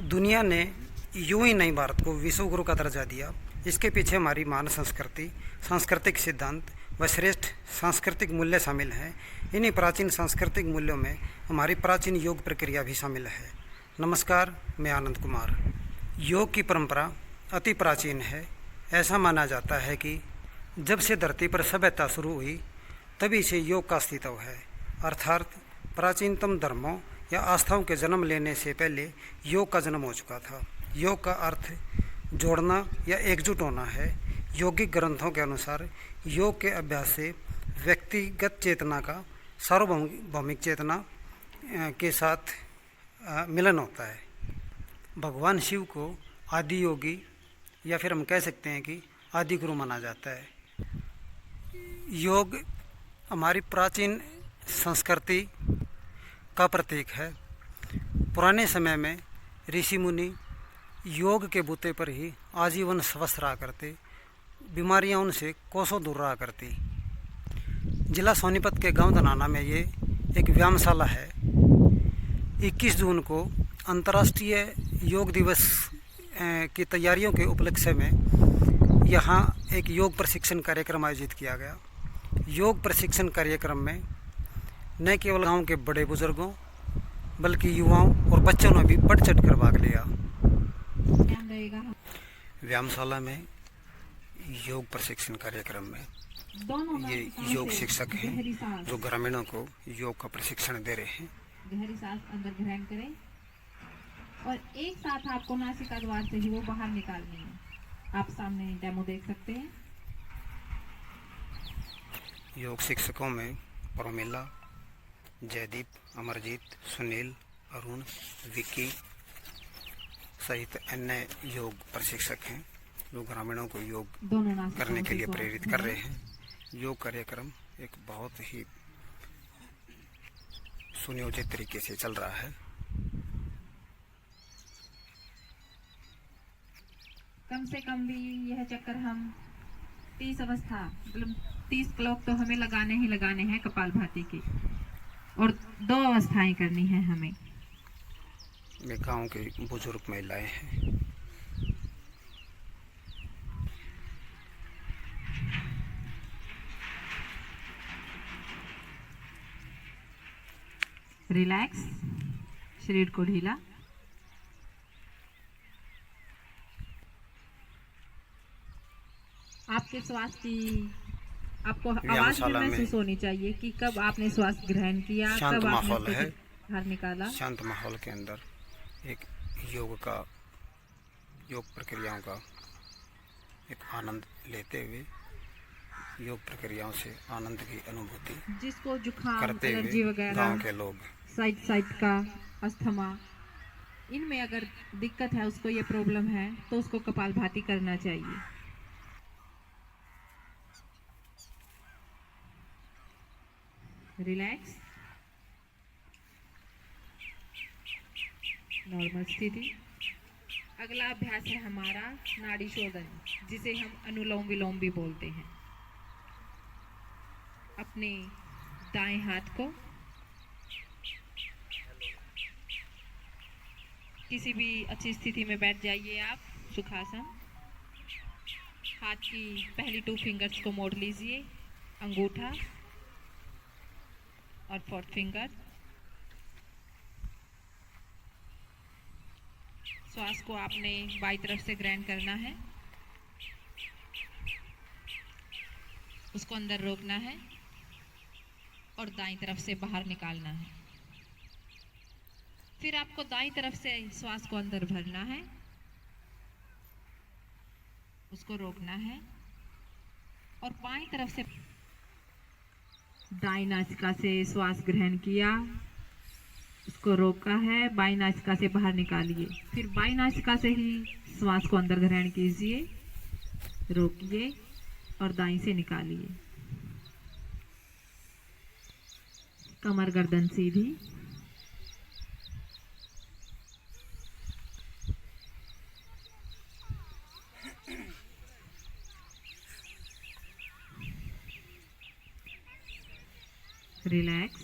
दुनिया ने यूं ही नहीं भारत को विश्व गुरु का दर्जा दिया। इसके पीछे हमारी महान संस्कृति, सांस्कृतिक सिद्धांत व श्रेष्ठ सांस्कृतिक मूल्य शामिल हैं। इन्हीं प्राचीन सांस्कृतिक मूल्यों में हमारी प्राचीन योग प्रक्रिया भी शामिल है। नमस्कार, मैं आनंद कुमार। योग की परंपरा अति प्राचीन है। ऐसा माना जाता है कि जब से धरती पर सभ्यता शुरू हुई तभी से योग का अस्तित्व है। अर्थात प्राचीनतम धर्मों या आस्थाओं के जन्म लेने से पहले योग का जन्म हो चुका था। योग का अर्थ जोड़ना या एकजुट होना है। यौगिक ग्रंथों के अनुसार योग के अभ्यास से व्यक्तिगत चेतना का सार्वभौमिक चेतना के साथ मिलन होता है। भगवान शिव को आदि योगी या फिर हम कह सकते हैं कि आदि गुरु माना जाता है। योग हमारी प्राचीन संस्कृति का प्रतीक है। पुराने समय में ऋषि मुनि योग के बूते पर ही आजीवन स्वस्थ रहा करते, बीमारियां उनसे कोसों दूर रहा करती। जिला सोनीपत के गांव धनाना में ये एक व्यायामशाला है। 21 जून को अंतर्राष्ट्रीय योग दिवस की तैयारियों के उपलक्ष्य में यहाँ एक योग प्रशिक्षण कार्यक्रम आयोजित किया गया। योग प्रशिक्षण कार्यक्रम में न केवल गांव के बड़े बुजुर्गों बल्कि युवाओं और बच्चों ने भी बढ़ चढ़ कर भाग लिया। व्यायामशाला में योग प्रशिक्षण कार्यक्रम में ये योग शिक्षक हैं जो ग्रामीणों को योग का प्रशिक्षण दे रहे हैं। गहरी सांस अंदर ग्रहण करें और एक साथ आपको नासिका द्वार से ही वो बाहर निकालनी है। आप सामने डेमो देख सकते हैं। योग शिक्षकों में प्रमिला, जयदीप, अमरजीत, सुनील, अरुण, विक्की सहित अन्य योग प्रशिक्षक हैं जो ग्रामीणों को योग करने के लिए प्रेरित कर रहे हैं। योग कार्यक्रम एक बहुत ही सुनियोजित तरीके से चल रहा है। कम से कम भी यह चक्कर हम 30 अवस्था मतलब 30 श्लोक तो हमें लगाने ही लगाने हैं कपालभाति के, और 2 अवस्थाएं करनी है हमें। में गाँव के बुजुर्ग महिलाएं हैं। रिलैक्स, शरीर को ढीला। आपके श्वास की आपको आवाज भी महसूस होनी चाहिए कि कब आपने श्वास ग्रहण किया, कब आपने बाहर निकाला। शांत माहौल के अंदर एक योग प्रक्रियाओं का एक आनंद लेते हुए योग प्रक्रियाओं से आनंद की अनुभूति जिसको जुकाम, एलर्जी वगैरह, गांव के लोग साइट का अस्थमा, इनमें अगर दिक्कत है, उसको ये प्रॉब्लम है, तो उसको कपालभाति करना चाहिए। रिलैक्स, नॉर्मल स्थिति। अगला अभ्यास है हमारा नाड़ी शोधन, जिसे हम अनुलोम विलोम भी बोलते हैं। अपने दाएं हाथ को किसी भी अच्छी स्थिति में बैठ जाइए आप, सुखासन। हाथ की पहली 2 फिंगर्स को मोड़ लीजिए, अंगूठा और 4th फिंगर। श्वास को आपने बाईं तरफ से ग्रहण करना है, उसको अंदर रोकना है और दाईं तरफ से बाहर निकालना है। फिर आपको दाईं तरफ से श्वास को अंदर भरना है, उसको रोकना है और बाईं तरफ से दाईं नासिका से श्वास ग्रहण किया, उसको रोका है, बाईं नासिका से बाहर निकालिए। फिर बाईं नासिका से ही श्वास को अंदर ग्रहण कीजिए, रोकिए और दाईं से निकालिए। कमर गर्दन सीधी। रिलैक्स,